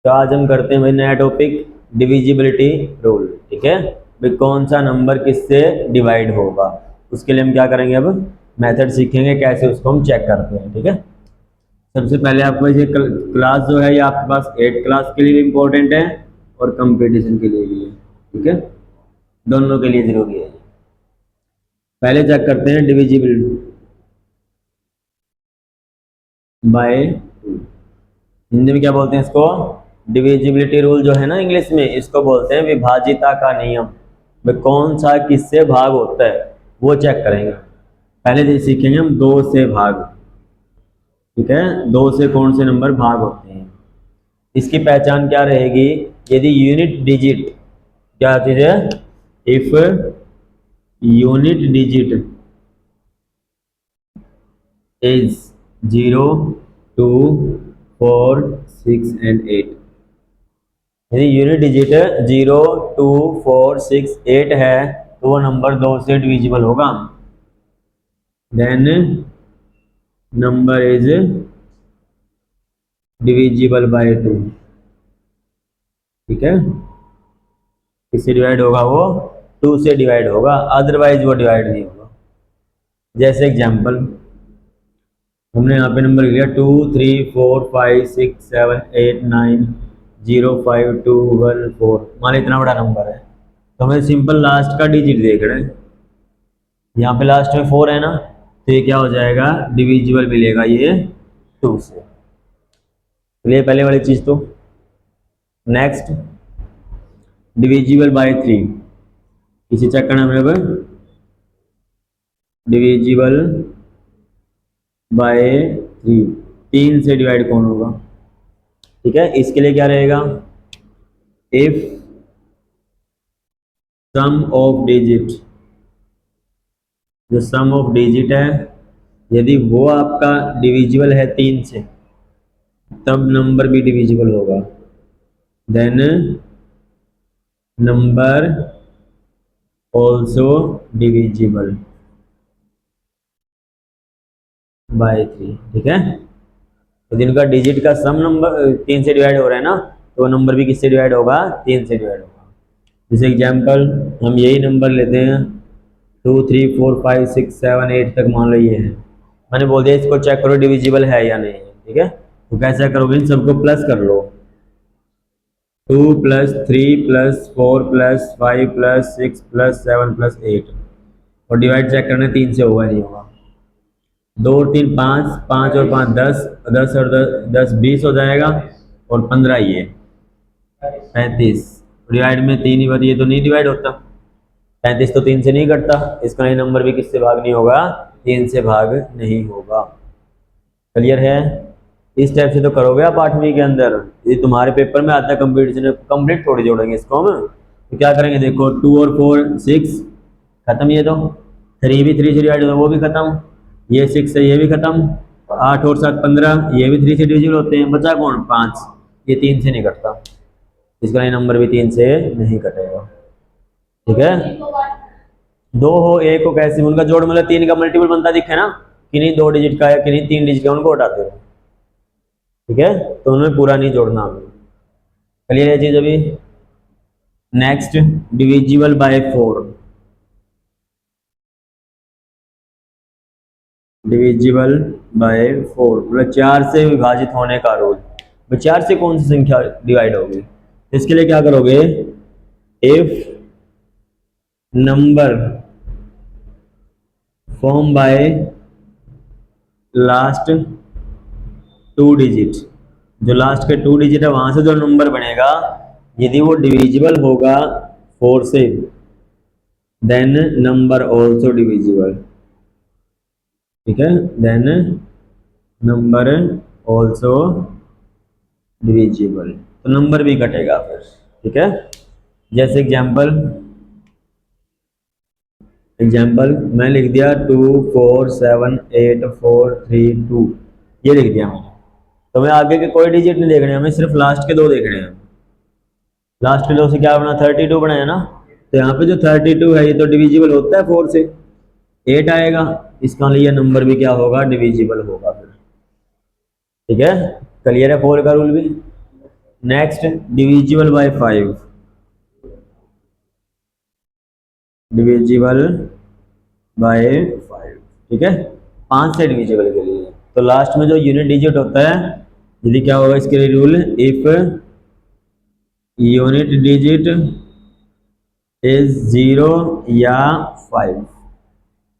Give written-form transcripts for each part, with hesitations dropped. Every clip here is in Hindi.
तो आज हम करते हैं भाई नया टॉपिक, डिविजिबिलिटी रूल। ठीक है भाई, कौन सा नंबर किससे डिवाइड होगा, उसके लिए हम क्या करेंगे, अब मेथड सीखेंगे कैसे उसको हम चेक करते हैं। ठीक है, सबसे पहले आपको ये क्लास जो है ये आपके पास 8 क्लास के लिए भी इम्पोर्टेंट है और कंपटीशन के लिए भी है। ठीक है, दोनों के लिए जरूरी है। पहले चेक करते हैं डिविजिबल बाय, हिंदी में क्या बोलते हैं इसको, डिविजिबिलिटी रूल जो है ना इंग्लिश में, इसको बोलते हैं विभाजिता का नियम। भाई कौन सा किससे भाग होता है वो चेक करेंगे। पहले तो सीखेंगे हम दो से भाग। ठीक है, दो से कौन से नंबर भाग होते हैं, इसकी पहचान क्या रहेगी। यदि यूनिट डिजिट, क्या चीज है, if unit digit is 0, 2, 4, 6 and 8, यदि यूनिट डिजिट 0, 2, 4, 6, 8 है तो वो नंबर 2 से डिविजिबल होगा। Then number is divisible by 2। ठीक है, किससे डिवाइड होगा, वो 2 से डिवाइड होगा, अदरवाइज वो डिवाइड नहीं होगा। जैसे एग्जांपल हमने यहाँ पे नंबर लिया 2, 3, 4, 5, 6, 7, 8, 9, 0, 5, 2, 1, 4। मान लो इतना बड़ा नंबर है तो हमें सिंपल लास्ट का डिजिट देख रहे हैं, यहाँ पे लास्ट में 4 है ना, तो ये क्या हो जाएगा, डिविजिबल मिलेगा ये 2 से। चलिए पहले वाली चीज तो। नेक्स्ट, डिविजिबल बाय 3, इसे चेक करना मेरे को, डिविजिबल बाय 3, 3 से डिवाइड कौन होगा। ठीक है, इसके लिए क्या रहेगा, इफ सम ऑफ डिजिट, जो सम ऑफ डिजिट है यदि वो आपका डिविजिबल है 3 से तब नंबर भी डिविजिबल होगा। Then number also divisible by 3। ठीक है, तो जिनका डिजिट का सम नंबर 3 से डिवाइड हो रहा है ना, तो वो नंबर भी किससे डिवाइड होगा, 3 से डिवाइड होगा। जैसे एग्जांपल हम यही नंबर लेते हैं 2, 3, 4, 5, 6, 7, 8 तक, मान लो ये है, मैंने बोल दिया इसको चेक करो डिविजिबल है या नहीं। ठीक है, तो कैसे करोगे, इन सबको प्लस कर लो, 2 + 3 + 4 + 5 + 6 + 7 + 8, और डिवाइड चेक करने 3 से होगा नहीं होगा, 2 और 3 5, 5 और 5 10, 10 और 10 20 हो जाएगा, और 15 ये 35। डिवाइड में 3 ही बार, ये तो नहीं डिवाइड होता, 35 तो 3 से नहीं कटता, इसका नहीं नंबर भी किससे भाग नहीं होगा, 3 से भाग नहीं होगा। क्लियर है, इस टाइप से तो करोगे आप 8वीं के अंदर, ये तुम्हारे पेपर में आता है कंप्लीट, कंप्लीट थोड़ी जोड़ेंगे इसको हम। तो क्या करेंगे, देखो 2 और 4 6 खत्म, ये तो 3 भी 3 से डिवाइड होता है वो भी खत्म, ये 6 है ये भी खत्म, 8 और 7 15, ये भी 3 से डिविजिबल होते हैं, बचा कौन 5, ये 3 से नहीं कटता, इसका नहीं नंबर भी 3 से नहीं कटेगा। ठीक है, 2 हो 1 हो कैसे, उनका जोड़ मतलब 3 का मल्टीपल बनता दिखे ना, कि नहीं 2 डिजिट का है कि नहीं 3 डिजिट का, उनको हटाते हो। ठीक है, तो उन्हें पूरा नहीं जोड़ना हमें। क्लियर है चीज अभी। Next, divisible by 4, divisible by 4 मतलब 4 से विभाजित होने का रूल। 4 से कौन सी संख्या डिवाइड होगी, इसके लिए क्या करोगे, if number form by last 2 digit, जो लास्ट के 2 डिजिट है वहां से जो नंबर बनेगा यदि वो डिविजिबल होगा 4 से, देन नंबर ऑल्सो डिविजिबल। ठीक है, देन नंबर ऑल्सो डिविजिबल, तो नंबर भी कटेगा फिर। ठीक है, जैसे एग्जाम्पल मैं लिख दिया 2, 4, 7, 8, 4, 3, 2, ये लिख दिया मैंने, तो मैं आगे के कोई डिजिट नहीं देख रहे हैं, हमें सिर्फ लास्ट के 2 देख रहे हैं। लास्ट के 2 से क्या बना, 32 बनाया ना, तो यहाँ पे जो 32 है ये तो डिविजिबल होता है 4 से, 8 आएगा, इसका लिए नंबर भी क्या होगा, डिविजिबल होगा फिर। ठीक है, क्लियर है 4 का रूल भी। Next divisible by 5, divisible by 5, ठीक है, 5 से डिविजिबल के लिए। तो लास्ट में जो यूनिट डिजिट होता है, यदि क्या होगा इसके लिए rule, if unit digit is 0 या 5,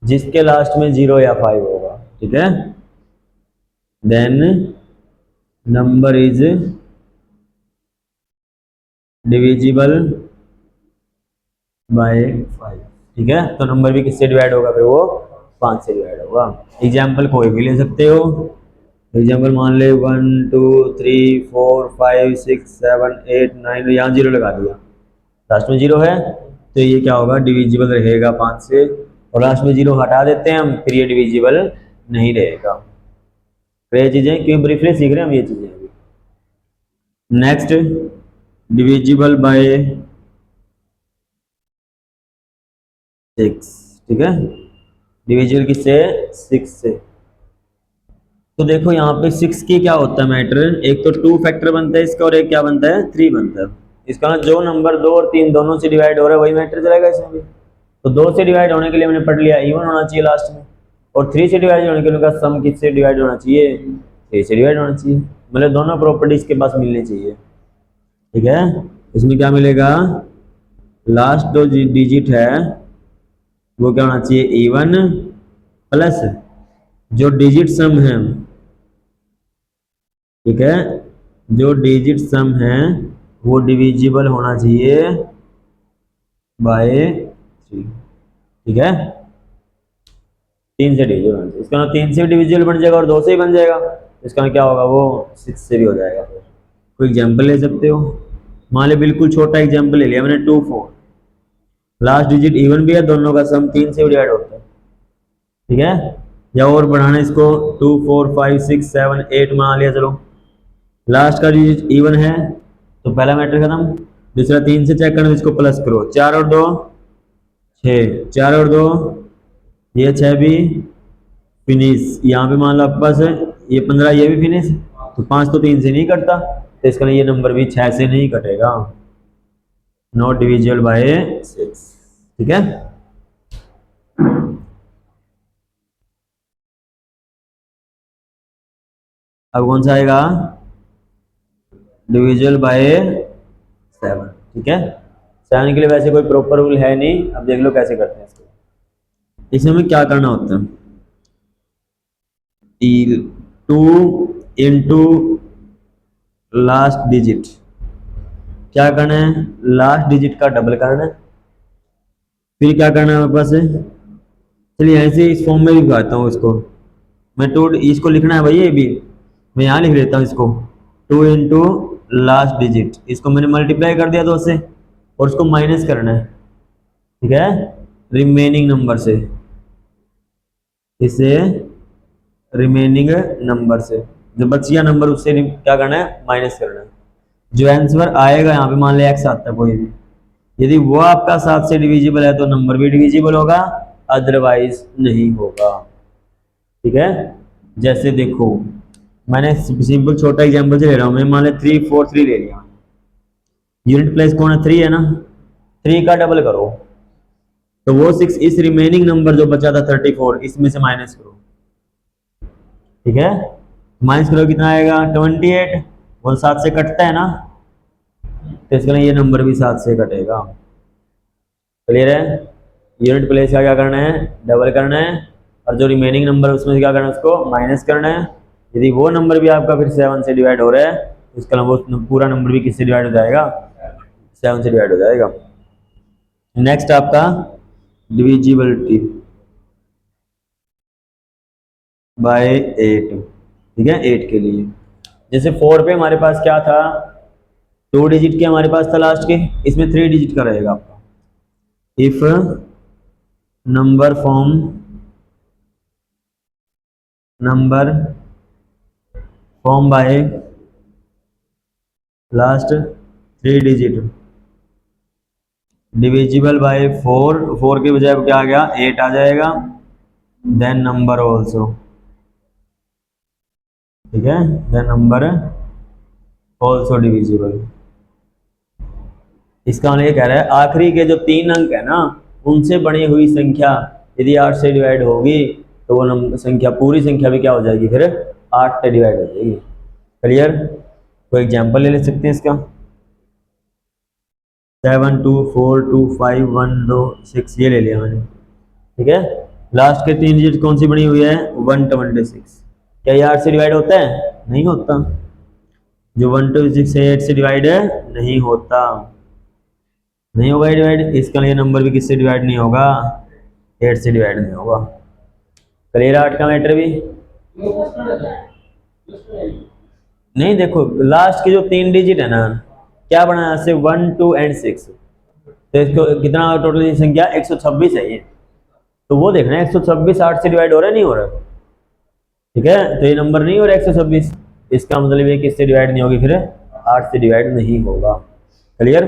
जिसके लास्ट में 0 या 5 होगा, ठीक है, then number is divisible by 5, ठीक है। तो नंबर भी किससे डिवाइड होगा फिर, वो 5 से डिवाइड होगा। एग्जाम्पल कोई भी ले सकते हो, एग्जाम्पल मान ले 1 2 3 4 5 6 7 8 9, यहाँ 0 लगा दिया, लास्ट में 0 है, तो ये क्या होगा, डिविजिबल रहेगा 5 से, और लास्ट में 0 हटा देते हैं हम, फिर ये डिविजिबल नहीं रहेगा। तो ये चीज़ें क्यों ब्रीफली सीख रहे हैं हम ये चीज़ें अभी। नेक्स्ट डिविजिबल बाय 6, ठीक है, डिविजिबल किससे, 6 से। तो देखो यहाँ पे 6 की क्या होता है मैटर, एक तो 2 फैक्टर बनता है इसका, और एक क्या बनता है, 3 बनता है इसका। ना जो नंबर 2 और 3 दोनों से डिवाइड हो रहा है वही मैटर चलेगा इसमें भी। तो 2 से डिवाइड होने के लिए मैंने पढ़ लिया इवन होना चाहिए लास्ट में, और 3 से डिवाइड होने के लिए उनका सम किससे डिवाइड होना चाहिए, 3 से डिवाइड होना चाहिए, मतलब दोनों प्रॉपर्टीज के पास मिलनी चाहिए, ठीक है। इसमें क्या मिलेगा, लास्ट जो डिजिट है वो क्या होना चाहिए, इवन, प्लस जो डिजिट सम है, ठीक है, जो डिजिट सम है वो डिविजिबल होना चाहिए बाय 3, ठीक है, 3 से डिविजिबल होना चाहिए। इसका 3 से भी डिविजिबल बन जाएगा और 2 से ही बन जाएगा, इसका क्या होगा, वो 6 से भी हो जाएगा। फिर कोई एग्जाम्पल ले सकते हो, मान ली बिल्कुल छोटा एग्जाम्पल ले लिया मैंने 2 4, लास्ट डिजिट इवन भी है, दोनों का सम 3 से भी डिवाइड होता है, ठीक है। या और बढ़ाना इसको, 2 4 5 6 7 8 मान लिया, चलो लास्ट का डिजिट इवन है तो पहला मैटर खत्म। दूसरा 3 से चेक करना, इसको प्लस करो, 4 और 2 6, 4 और 2 ये 6 भी फिनिश, यहाँ पे मान लो आपके पास ये 15, ये भी फिनिश, तो 5 तो 3 से नहीं कटता, तो इसका ये नंबर भी 6 से नहीं कटेगा, नॉट डिविजिबल बाय 6, ठीक है। अब कौन सा आएगा, डिविजिबल बाय 7, ठीक है। 7 के लिए वैसे कोई प्रॉपर रूल है नहीं, अब देख लो कैसे करते हैं इसको। इसमें हमें क्या करना होता है, 2 इंटू लास्ट डिजिट, क्या करना है, लास्ट डिजिट का डबल करना है, फिर क्या करना है हमारे पास, चलिए ऐसे इस फॉर्म में भी बताता हूँ इसको मैं, 2 इसको लिखना है भाई, ये भी मैं यहाँ लिख लेता हूँ इसको, 2 इंटू लास्ट डिजिट, इसको मैंने मल्टीप्लाई कर दिया 2 से, और उसको माइनस करना है, ठीक है, रिमेनिंग नंबर से, इसे रिमेनिंग नंबर से जो बच गया नंबर उससे क्या करना है, माइनस करना है। जो आंसर आएगा यहाँ पे मान लिया x आता है कोई भी, यदि वो आपका 7 से डिविजिबल है तो नंबर भी डिविजिबल होगा, अदरवाइज नहीं होगा, ठीक है। जैसे देखो मैंने सिंपल छोटा एग्जांपल से ले रहा हूँ, मैं मान लिया 3 4 3 ले लिया, यूनिट प्लेस कौन है, 3 है ना, 3 का डबल करो तो वो 6, इस रिमेनिंग नंबर जो बचा था 34 इसमें से माइनस करो, ठीक है, माइनस करो कितना आएगा 28, वो 7 से कटता है ना, तो इसका ये नंबर भी 7 से कटेगा, क्लियर है। यूनिट प्लेस का क्या करना है, डबल करना है, और जो रिमेनिंग नंबर उसमें से क्या करना है, उसको माइनस करना है। यदि वो नंबर भी आपका फिर 7 से डिवाइड हो रहा है तो इसका वो पूरा नंबर भी किससे डिवाइड हो जाएगा, 7 से डिवाइड हो जाएगा। नेक्स्ट आपका डिविजिबिलिटी बाय 8, ठीक है, 8 के लिए जैसे 4 पे हमारे पास क्या था, 2 डिजिट के हमारे पास था लास्ट के, इसमें 3 डिजिट का रहेगा आपका। If number form by last 3 digit divisible by 4, 4 के बजाय क्या आ गया, 8 आ जाएगा, देन नंबर ऑल्सो, ठीक है, देन नंबर ऑल्सो डिविजिबल। इसका मतलब ये कह रहा है आखिरी के जो 3 अंक है ना, उनसे बनी हुई संख्या यदि 8 से डिवाइड होगी तो वो नंबर संख्या, पूरी संख्या भी क्या हो जाएगी, फिर 8 से डिवाइड हो जाएगी। क्लियर? कोई एग्जांपल ले सकते हैं इसका। 7 2 4 2 5 1 2 6 ये ले लिया मैंने। ठीक है, लास्ट के 3 डिजिट कौन सी बनी हुई है, 126। क्या ये 8 से डिवाइड होता है? नहीं होता। जो 126 है 8 से डिवाइड है नहीं होता, नहीं होगा डिवाइड। इसका लिए नंबर भी किससे डिवाइड नहीं होगा, 8 से डिवाइड नहीं होगा। क्लियर? 8 का मैटर भी नहीं। देखो लास्ट के जो 3 डिजिट है ना, क्या बना है, 1 2 एंड 6, तो इसको कितना टोटल संख्या 126 है ये, तो वो देखना है 126 8 से डिवाइड हो रहा है नहीं हो रहा। ठीक है, तो ये नंबर नहीं हो रहा 126, इसका मतलब ये किससे डिवाइड नहीं होगी, फिर 8 से डिवाइड नहीं होगा। क्लियर?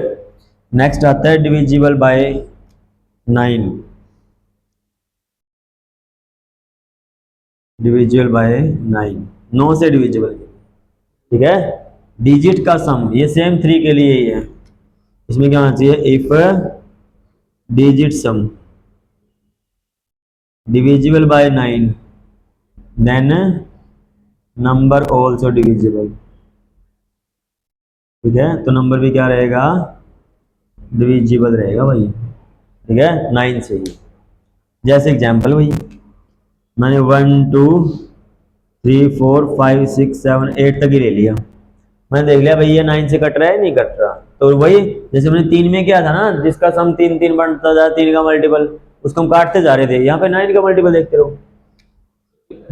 नेक्स्ट आता है डिविजिबल बाय 9। डिविजिबल बाय 9, 9 से डिविजिबल। ठीक है, डिजिट का सम, ये सेम 3 के लिए ही है। इसमें क्या होना चाहिए, if digit sum divisible by 9 then number also divisible. ठीक है, तो नंबर भी क्या रहेगा, डिविजिबल रहेगा भाई। ठीक है, 9 से ही। जैसे एग्जांपल भाई मैंने 1 2 3 4 5 6 7 8 तक ही ले लिया, मैंने देख लिया भाई ये 9 से कट रहा है नहीं कट रहा, तो वही जैसे मैंने 3 में किया था ना, जिसका सम 3 3 बनता था, 3 का मल्टीपल, उसको हम काटते जा रहे थे, यहाँ पे 9 का मल्टीपल देखते रहो।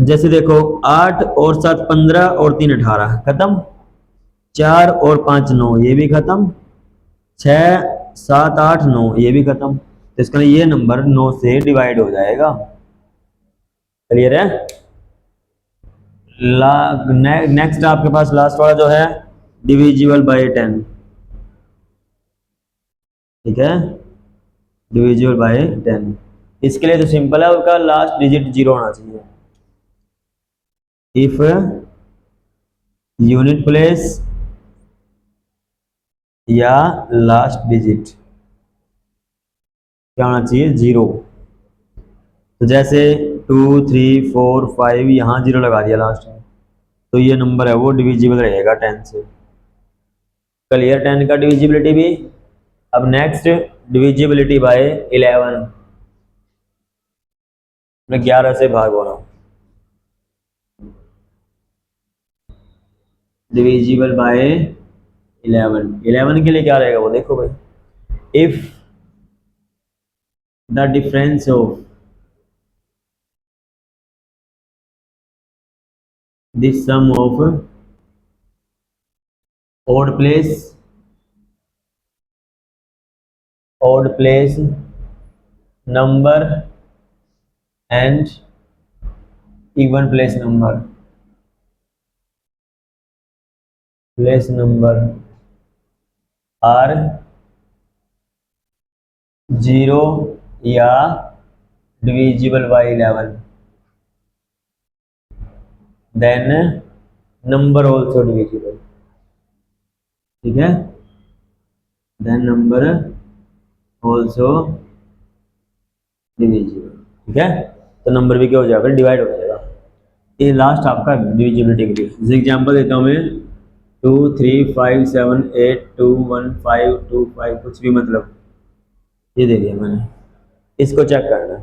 जैसे देखो 8 और 7 15 और 3 18 खत्म, 4 और 5 9 ये भी खत्म, 6 7 8 9 ये भी खत्म, तो इसका ये नंबर 9 से डिवाइड हो जाएगा। क्लियर है? नेक्स्ट आपके पास लास्ट वाला जो है डिविजिबल बाय 10। ठीक है, डिविजिबल बाय 10, इसके लिए तो सिंपल है, उसका लास्ट डिजिट 0 होना चाहिए। इफ यूनिट प्लेस या लास्ट डिजिट क्या होना चाहिए, 0। तो जैसे 2 3 4 5 यहाँ 0 लगा दिया लास्ट में, तो ये नंबर है वो डिविजिबल रहेगा 10 से। क्लियर? 10 का डिविजिबिलिटी भी। अब नेक्स्ट डिविजिबिलिटी बाय 11, मैं 11 से भाग हो रहा हूँ। डिविजिबल बाय 11, 11 के लिए क्या रहेगा वो देखो भाई, if the difference of the sum of odd place number and even place number are 0 या divisible by 11 then number also divisible। ठीक है, then number also divisible। ठीक है, तो नंबर भी क्या हो जाएगा, डिवाइड हो जाएगा। ये लास्ट आपका डिविजिबिलिटी के लिए। जैसे एग्जांपल देता हूँ मैं 2 3 5 7 8 2 1 5 2 5 कुछ भी, मतलब ये दे दिया मैंने, इसको चेक करना है।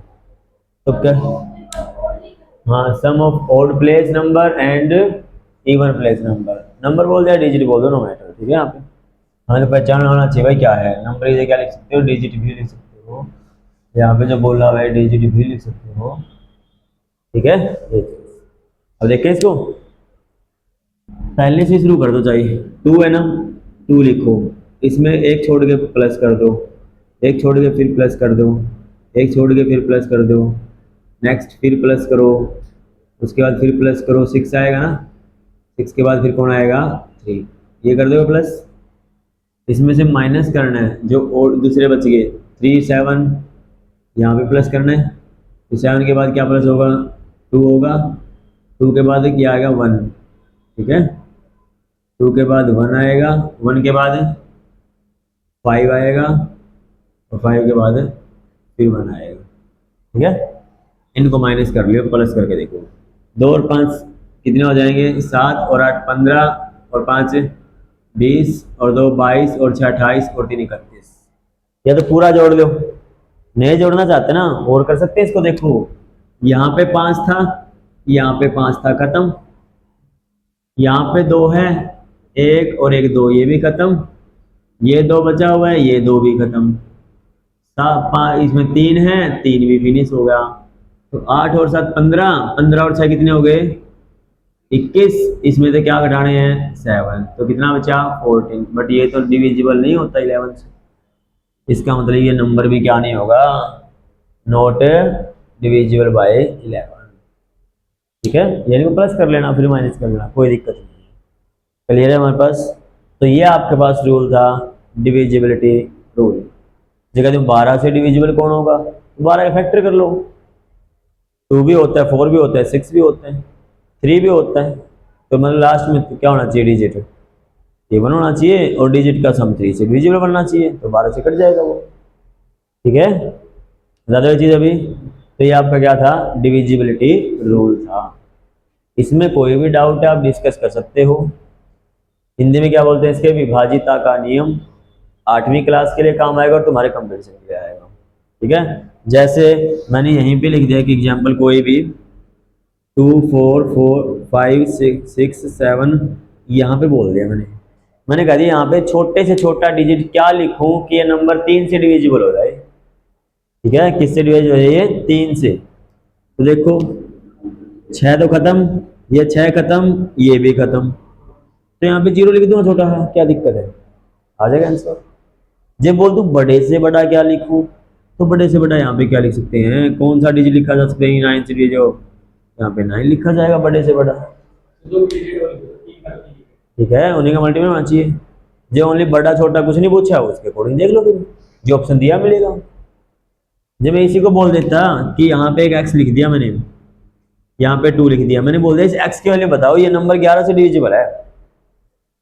तो क्या, हाँ, sum of odd place number and even place number, number बोल दिया डिजिट बोल दो, नो मैटर। ठीक है, यहाँ पे हमें तो पहचान होना चाहिए भाई क्या है, नंबर इसे क्या लिख सकते हो, डिजिट भी लिख सकते हो, यहाँ पे जो बोल रहा है डिजिट भी लिख सकते हो। ठीक है, अब देखते हैं इसको, पहले से शुरू कर दो चाहिए। 2 है ना, 2 लिखो, इसमें एक छोड़ के प्लस कर दो, एक छोड़ के फिर प्लस कर दो, एक छोड़ के फिर प्लस कर दो, नेक्स्ट फिर प्लस करो, उसके बाद फिर प्लस करो, 6 आएगा ना, 6 के बाद फिर कौन आएगा, 3, ये कर दो प्लस। इसमें से माइनस करना है जो और दूसरे बच गए, 3 7 यहाँ पे प्लस करना है, तो 7 के बाद क्या प्लस होगा, 2 होगा, 2 के बाद क्या आएगा 1। ठीक है, 2 के बाद 1 आएगा, 1 के बाद 5 आएगा और 5 के बाद फिर 1 आएगा। ठीक है, इनको माइनस कर लियो, प्लस करके देखो। 2 और 5 कितने हो जाएंगे? 7 और 8 15 और 5 20 और 2 22 और 6 28 और 3 31। या तो पूरा जोड़ लो, नहीं जोड़ना चाहते ना और कर सकते हैं इसको। देखो यहाँ पे 5 था, यहाँ पे 5 था, खत्म। यहाँ पे 2 है, 1 और 1 2, ये भी खत्म। ये 2 बचा हुआ है, ये 2 भी खत्म। इसमें 3 है, 3 भी फिनिश हो गया। तो 8 और 7 15, 15 और 6 कितने हो गए? 21। इसमें से क्या घटाने हैं? 7। तो कितना बचा? 14। बट ये तो डिविजिबल नहीं होता 11 से। इसका मतलब ये नंबर भी क्या नहीं होगा? Not divisible by 11। ठीक है, यानी को प्लस कर लेना फिर माइनस कर लेना, कोई दिक्कत नहीं है। क्लियर है हमारे पास? तो ये आपके पास रूल था डिविजिबिलिटी रूल। जगह तुम 12 से डिविजिबल कौन होगा? 12 का फैक्टर कर लो। 2 भी होता है, 4 भी होता है, 6 भी होते हैं, 3 भी होता है। तो मतलब लास्ट में क्या होना चाहिए? डिजिट इवन होना चाहिए और डिजिट का सम 3 से डिविजिबल बनना चाहिए, तो 12 से कट जाएगा वो। ठीक है, ज़्यादा चीज़ अभी। तो ये आपका क्या था? डिविजिबिलिटी रूल था। इसमें कोई भी डाउट है आप डिस्कस कर सकते हो। हिंदी में क्या बोलते हैं इसके? विभाजिता का नियम। 8वीं क्लास के लिए काम आएगा और तुम्हारे कंपटीशन के लिए आएगा। ठीक है, जैसे मैंने यहीं पे लिख दिया कि एग्जाम्पल कोई भी 2 4 4 5 6 7 यहाँ पे बोल दिया मैंने कहा दिया यहाँ पे छोटे से छोटा डिजिट क्या लिखूं कि ये नंबर 3 से डिविजिबल हो जाए। ठीक है, किससे डिवाइड हो जाए? 3 से। तो देखो 6 तो खत्म, ये 6 खत्म, ये भी खत्म। तो यहाँ पे 0 लिख दूंगा छोटा है, क्या दिक्कत है? आ जाएगा आंसर। जब बोल दूं बड़े से बड़ा क्या लिखूं, तो बड़े से बड़ा यहाँ पे क्या लिख सकते हैं? कौन सा डिजिट लिखा जा सकता है? 9 से जो यहाँ पे 9 लिखा जाएगा बड़े से बड़ा। ठीक है, उन्हीं का मल्टीपल होना चाहिए। जो ओनली बड़ा छोटा कुछ नहीं पूछा, उसके अकॉर्डिंग देख लो, फिर जो ऑप्शन दिया मिलेगा। जब मैं इसी को बोल देता कि यहाँ पे एक x लिख दिया मैंने, यहाँ पे 2 लिख दिया, मैंने बोल दिया इस x के वैल्यू बताओ, ये नंबर 11 से डिविजिबल है।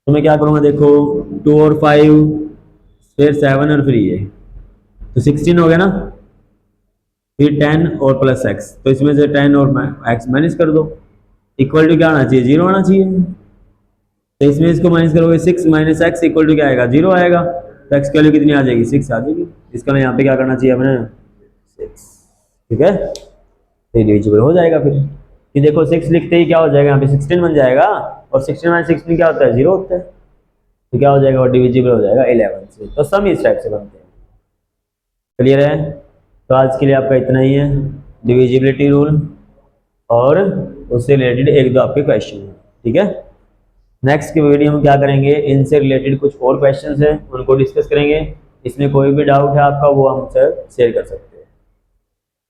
तो मैं क्या करूँगा? देखो 2 और 5 फिर 7 और फिर ये, तो 16 हो गया ना। फिर 10 और प्लस x, तो इसमें से 10 और x माइनस कर दो। इक्वल टू क्या आना चाहिए? 0 आना चाहिए। तो इसमें इसको माइनस करोगे 6 माइनस एक्स इक्वल टू क्या आएगा? 0 आएगा। तो x की वैल्यू कितनी आ जाएगी? 6 आ जाएगी। इसका यहाँ पे क्या करना चाहिए अपने? 6। ठीक है, तो डिविजिबल हो जाएगा फिर। कि देखो 6 लिखते ही क्या हो जाएगा? यहाँ पे 16 बन जाएगा, और 16 माइनस 16 क्या होता है? 0 होता है। तो क्या हो जाएगा? और डिविजिबल हो जाएगा 11 से। तो सम इस टाइप से बनते हैं। क्लियर है? तो आज के लिए आपका इतना ही है, डिविजिबिलिटी रूल और उससे रिलेटेड 1-2 आपके क्वेश्चन हैं। ठीक है, नेक्स्ट की वीडियो में क्या करेंगे? इनसे रिलेटेड कुछ और क्वेश्चंस हैं, उनको डिस्कस करेंगे। इसमें कोई भी डाउट है आपका, वो हमसे शेयर कर सकते हैं।